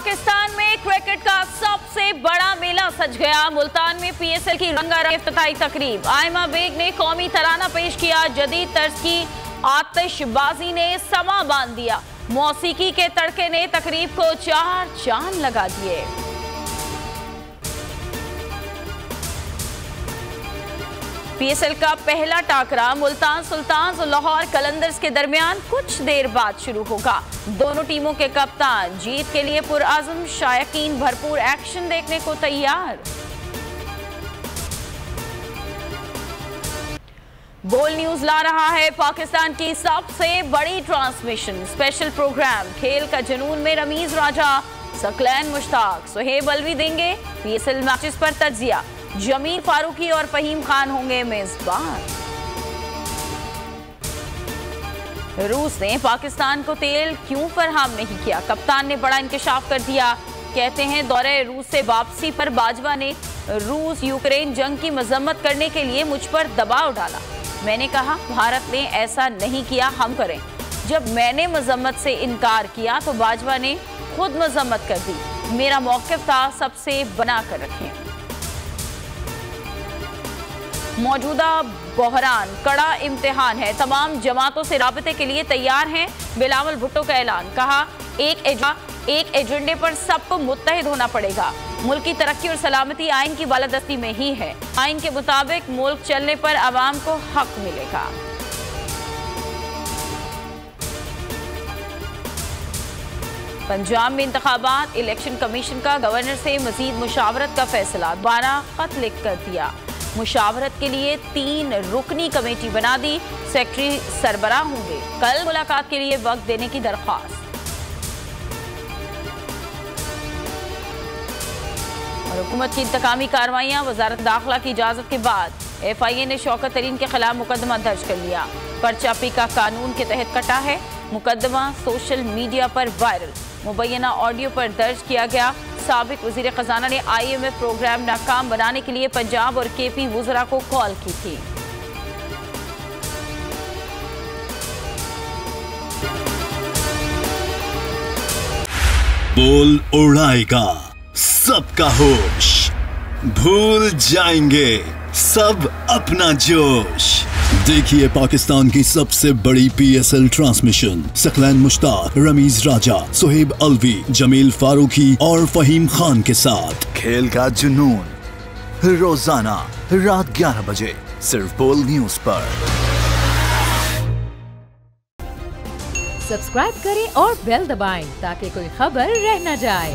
पाकिस्तान में क्रिकेट का सबसे बड़ा मेला सज गया। मुल्तान में पीएसएल की रंगारंग इफ्तिताई तकरीब। आयमा बेग ने कौमी तराना पेश किया। जदीद तर्ज की आतिशबाजी ने समा बांध दिया। मौसीकी के तड़के ने तकरीब को चार चांद लगा दिए। पीएसएल का पहला टाकरा मुल्तान सुल्तान्स और लाहौर कलंदर्स के दरमियान कुछ देर बाद शुरू होगा। दोनों टीमों के कप्तान जीत के लिए पुरआज़म, शायकीन भरपूर एक्शन देखने को तैयार। बोल न्यूज ला रहा है पाकिस्तान की सबसे बड़ी ट्रांसमिशन स्पेशल प्रोग्राम खेल का जुनून में रमीज राजा, सकलैन मुश्ताक, सुहेब अलवी देंगे पीएसएल मैचेस पर तज्जिया। जमील फारूकी और फहीम खान होंगे मेजबान। रूस ने पाकिस्तान को तेल क्यों फराहम नहीं किया? कप्तान ने बड़ा इंकशाफ कर दिया। कहते हैं दौरे रूस से वापसी पर बाजवा ने रूस यूक्रेन जंग की मजम्मत करने के लिए मुझ पर दबाव डाला। मैंने कहा भारत ने ऐसा नहीं किया, हम करें। जब मैंने मजम्मत से इनकार किया तो बाजवा ने खुद मजम्मत कर दी। मेरा मौक़िफ़ था सबसे बना कर रखें। मौजूदा बहरान कड़ा इम्तिहान है, तमाम जमातों से राबते के लिए तैयार हैं। बिलावल भुट्टो का ऐलान, कहा एक एजेंडे पर सबको मुत्तहिद होना पड़ेगा। मुल्क की तरक्की और सलामती आइन की बालादस्ती में ही है। आइन के मुताबिक मुल्क चलने पर आवाम को हक मिलेगा। पंजाब में इंतखाबात, इलेक्शन कमीशन का गवर्नर से मजीद मुशावरत का फैसला। 12 खत लिख कर दिया। मुशावरत के लिए 3 रुकनी कमेटी बना दी। सेक्रेटरी सरबराह होंगे। कल मुलाकात के लिए वक्त देने की दरख्वास्त। और हुकूमत की इंतकामी कार्रवाइयां, वजारत दाखिला की इजाजत के बाद FIA ने शौकत तरीन के खिलाफ मुकदमा दर्ज कर लिया। पर्चा पीका कानून के तहत कटा है। मुकदमा सोशल मीडिया पर वायरल। मुबैना ऑडियो पर दर्ज किया गया। साबिक वजीर खजाना ने IMF प्रोग्राम नाकाम बनाने के लिए पंजाब और KP वुज़रा को कॉल की थी। बोल उड़ाएगा सबका होश, भूल जाएंगे सब अपना जोश। देखिए पाकिस्तान की सबसे बड़ी PSL ट्रांसमिशन सकलैन मुश्ताक, रमीज राजा, सुहेब अलवी, जमील फारूकी और फहीम खान के साथ खेल का जुनून रोजाना रात 11 बजे सिर्फ बोल न्यूज पर। सब्सक्राइब करें और बेल दबाएं ताकि कोई खबर रह न जाए।